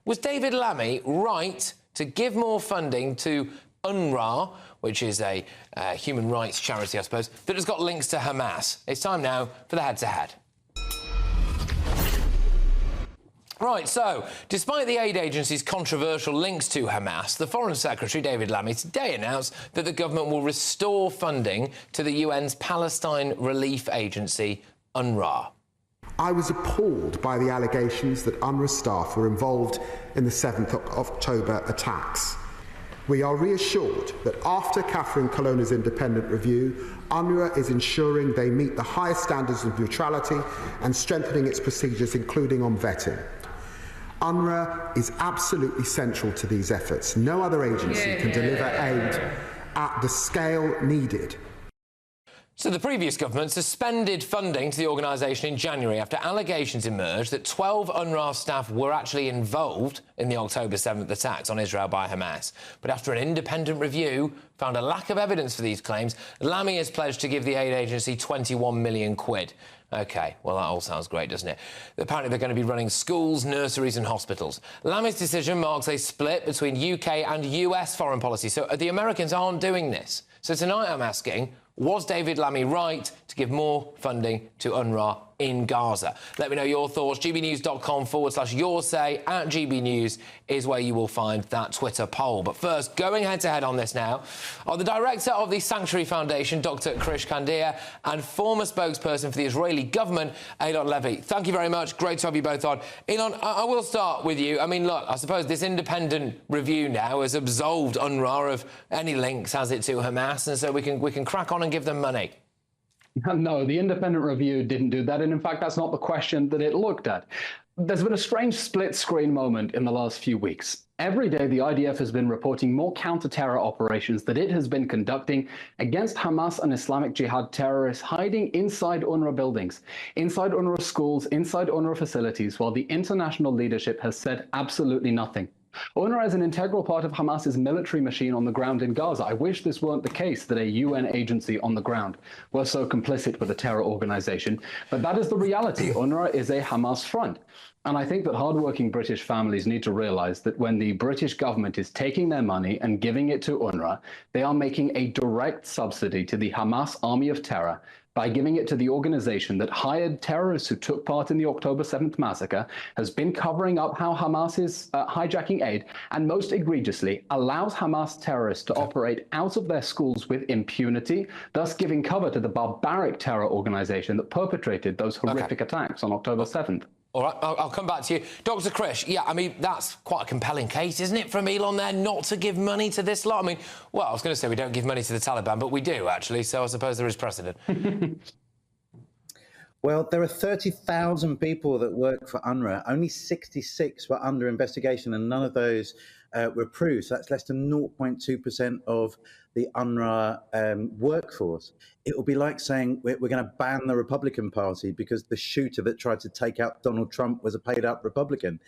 Was David Lammy right to give more funding to UNRWA, which is a human rights charity, I suppose, that has got links to Hamas? It's time now for the head-to-head. Right, so, despite the aid agency's controversial links to Hamas, the Foreign Secretary, David Lammy, today announced that the government will restore funding to the UN's Palestine Relief Agency, UNRWA. I was appalled by the allegations that UNRWA staff were involved in the 7th of October attacks. We are reassured that after Catherine Colonna's independent review, UNRWA is ensuring they meet the highest standards of neutrality and strengthening its procedures, including on vetting. UNRWA is absolutely central to these efforts. No other agency can deliver aid at the scale needed. So the previous government suspended funding to the organisation in January after allegations emerged that 12 UNRWA staff were actually involved in the October 7th attacks on Israel by Hamas. But after an independent review found a lack of evidence for these claims, Lammy has pledged to give the aid agency 21 million quid. OK, well, that all sounds great, doesn't it? Apparently they're going to be running schools, nurseries and hospitals. Lammy's decision marks a split between UK and US foreign policy, so the Americans aren't doing this. So tonight I'm asking, was David Lammy right to give more funding to UNRWA in Gaza? Let me know your thoughts. gbnews.com/your say at gbnews is where you will find that Twitter poll. But first, going head-to-head on this now are the director of the Sanctuary Foundation, Dr. Krish Kandiah, and former spokesperson for the Israeli government, Elon Levy. Thank you very much. Great to have you both on. Elon, I will start with you. I mean, look, I suppose this independent review now has absolved UNRWA of any links, has it, to Hamas, and so we can crack on and give them money. No, the independent review didn't do that. And in fact, that's not the question that it looked at. There's been a strange split-screen moment in the last few weeks. Every day, the IDF has been reporting more counter-terror operations that it has been conducting against Hamas and Islamic Jihad terrorists hiding inside UNRWA buildings, inside UNRWA schools, inside UNRWA facilities, while the international leadership has said absolutely nothing. UNRWA is an integral part of Hamas's military machine on the ground in Gaza. I wish this weren't the case, that a UN agency on the ground were so complicit with a terror organization, but that is the reality. UNRWA is a Hamas front. And I think that hardworking British families need to realize that when the British government is taking their money and giving it to UNRWA, they are making a direct subsidy to the Hamas army of terror by giving it to the organization that hired terrorists who took part in the October 7th massacre, has been covering up how Hamas is hijacking aid, and most egregiously allows Hamas terrorists to operate out of their schools with impunity, thus giving cover to the barbaric terror organization that perpetrated those horrific attacks on October 7th. All right, I'll come back to you. Dr. Krish, yeah, I mean, that's quite a compelling case, isn't it, from Elon there, not to give money to this lot? I mean, well, I was going to say we don't give money to the Taliban, but we do, actually, so I suppose there is precedent. Well, there are 30,000 people that work for UNRWA. Only 66 were under investigation, and none of those were proved. So that's less than 0.2% of the UNRWA workforce. It will be like saying we're going to ban the Republican Party because the shooter that tried to take out Donald Trump was a paid-up Republican.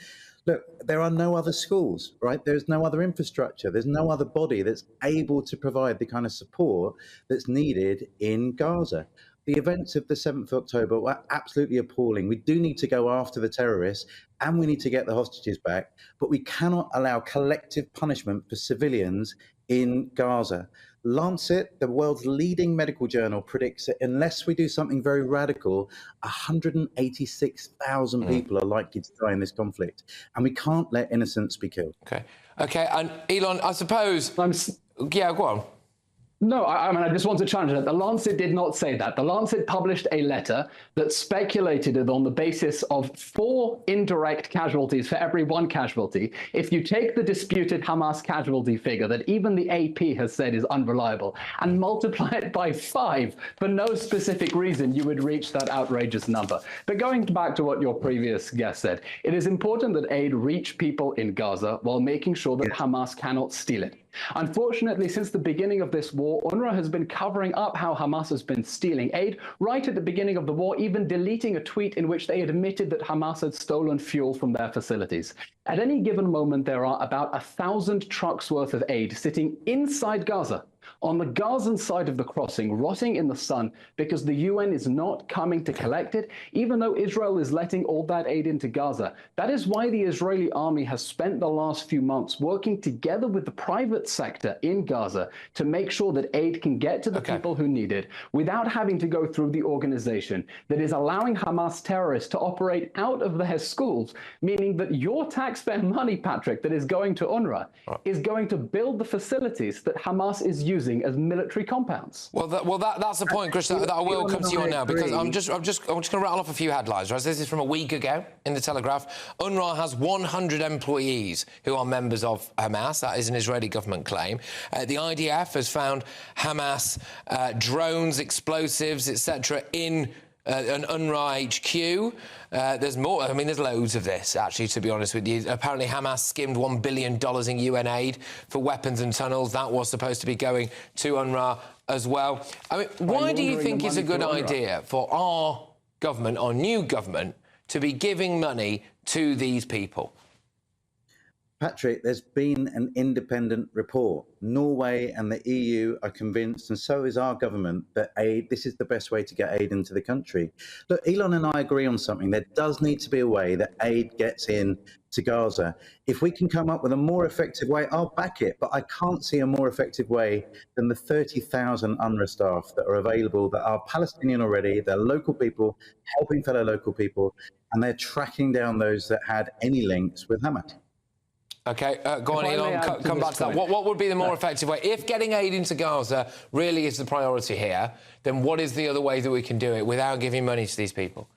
Look, there are no other schools, right? There's no other infrastructure. There's no other body that's able to provide the kind of support that's needed in Gaza. The events of the 7th of October were absolutely appalling. We do need to go after the terrorists and we need to get the hostages back, but we cannot allow collective punishment for civilians in Gaza. Lancet, the world's leading medical journal, predicts that unless we do something very radical, 186,000 people are likely to die in this conflict. And we can't let innocents be killed. OK, and Elon, I suppose... Yeah, go on. No, I mean, I just want to challenge that. The Lancet did not say that. The Lancet published a letter that speculated on the basis of 4 indirect casualties for every 1 casualty. If you take the disputed Hamas casualty figure that even the AP has said is unreliable and multiply it by 5 for no specific reason, you would reach that outrageous number. But going back to what your previous guest said, it is important that aid reach people in Gaza while making sure that Hamas cannot steal it. Unfortunately, since the beginning of this war, UNRWA has been covering up how Hamas has been stealing aid. Right at the beginning of the war, even deleting a tweet in which they admitted that Hamas had stolen fuel from their facilities. At any given moment, there are about 1,000 trucks worth of aid sitting inside Gaza, on the Gazan side of the crossing, rotting in the sun because the UN is not coming to collect it, even though Israel is letting all that aid into Gaza. That is why the Israeli army has spent the last few months working together with the private sector in Gaza to make sure that aid can get to the people who need it without having to go through the organization that is allowing Hamas terrorists to operate out of their schools, meaning that your taxpayer money, Patrick, that is going to UNRWA is going to build the facilities that Hamas is using as military compounds. Well, that's the point, Chris, that I will come to you on now, because I'm just going to rattle off a few headlines. Right? This is from a week ago in the Telegraph. UNRWA has 100 employees who are members of Hamas. That is an Israeli government claim. The IDF has found Hamas drones, explosives, etc. in an UNRWA HQ. There's more. I mean, there's loads of this, actually, to be honest with you. Apparently, Hamas skimmed $1 billion in UN aid for weapons and tunnels. That was supposed to be going to UNRWA as well. I mean, why do you think it's a good idea for our government, our new government, to be giving money to these people? Patrick, there's been an independent report. Norway and the EU are convinced, and so is our government, that this is the best way to get aid into the country. Look, Elon and I agree on something. There does need to be a way that aid gets in to Gaza. If we can come up with a more effective way, I'll back it. But I can't see a more effective way than the 30,000 UNRWA staff that are available, that are Palestinian already. They're local people, helping fellow local people, and they're tracking down those that had any links with Hamas. OK, go on, Elon, come back to that. What would be the more effective way? If getting aid into Gaza really is the priority here, then what is the other way that we can do it without giving money to these people?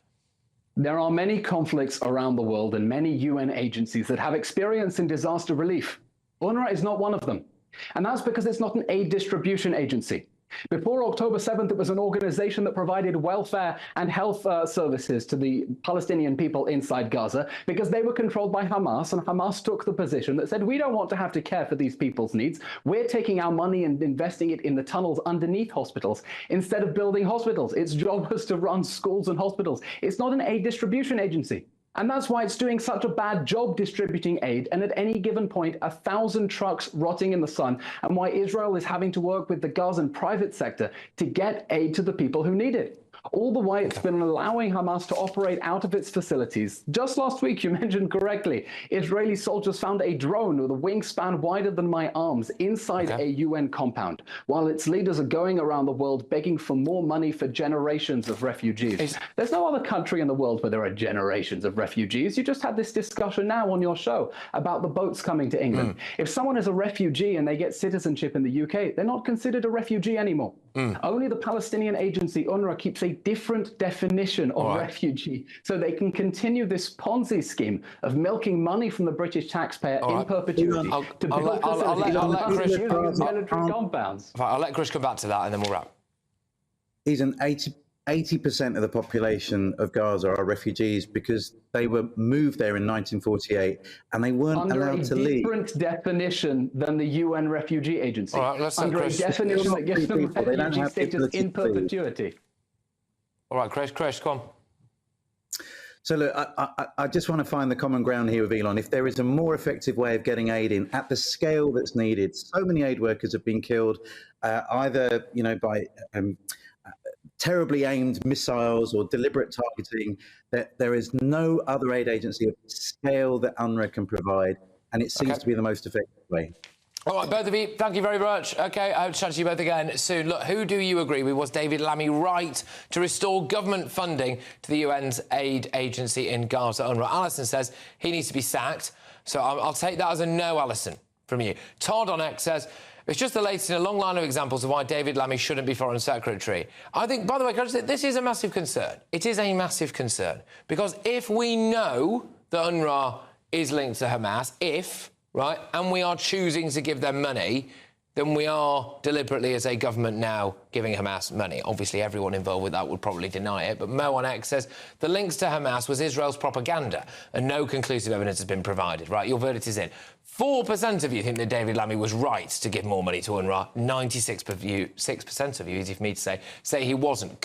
There are many conflicts around the world and many UN agencies that have experience in disaster relief. UNRWA is not one of them. And that's because it's not an aid distribution agency. Before October 7th, it was an organization that provided welfare and health services to the Palestinian people inside Gaza because they were controlled by Hamas, and Hamas took the position that said, we don't want to have to care for these people's needs. We're taking our money and investing it in the tunnels underneath hospitals instead of building hospitals. Its job was to run schools and hospitals. It's not an aid distribution agency. And that's why it's doing such a bad job distributing aid, and at any given point, 1,000 trucks rotting in the sun, and why Israel is having to work with the Gazan private sector to get aid to the people who need it. All the way, it's been allowing Hamas to operate out of its facilities. Just last week, you mentioned correctly, Israeli soldiers found a drone with a wingspan wider than my arms inside a UN compound, while its leaders are going around the world begging for more money for generations of refugees. There's no other country in the world where there are generations of refugees. You just had this discussion now on your show about the boats coming to England. If someone is a refugee and they get citizenship in the UK, they're not considered a refugee anymore. Only the Palestinian agency, UNRWA, keeps a different definition of refugee, so they can continue this Ponzi scheme of milking money from the British taxpayer in perpetuity to build facilities using military compounds. I'll let Chris come back to that and then we'll wrap. He's an 80% of the population of Gaza are refugees because they were moved there in 1948 and they weren't allowed to leave. Under a different definition than the UN Refugee Agency. All right, let's under a definition that gives them refugee status in perpetuity. All right, Chris, come on. So look, I just want to find the common ground here with Elon. If there is a more effective way of getting aid in at the scale that's needed, so many aid workers have been killed either by terribly aimed missiles or deliberate targeting, that there is no other aid agency of scale that UNRWA can provide, and it seems to be the most effective way. All right, both of you, thank you very much. OK, I'll chat to you both again soon. Look, who do you agree with? Was David Lammy right to restore government funding to the UN's aid agency in Gaza, UNRWA? Alison says he needs to be sacked, so I'll take that as a no, Alison, from you. Todd on X says, it's just the latest in a long line of examples of why David Lammy shouldn't be Foreign Secretary. I think, by the way, this is a massive concern. It is a massive concern. Because if we know that UNRWA is linked to Hamas, and we are choosing to give them money, then we are deliberately, as a government now, giving Hamas money. Obviously, everyone involved with that would probably deny it, but Mo on X says the links to Hamas was Israel's propaganda and no conclusive evidence has been provided. Right, your verdict is in. 4% of you think that David Lammy was right to give more money to UNRWA. 96% of you, easy for me to say he wasn't.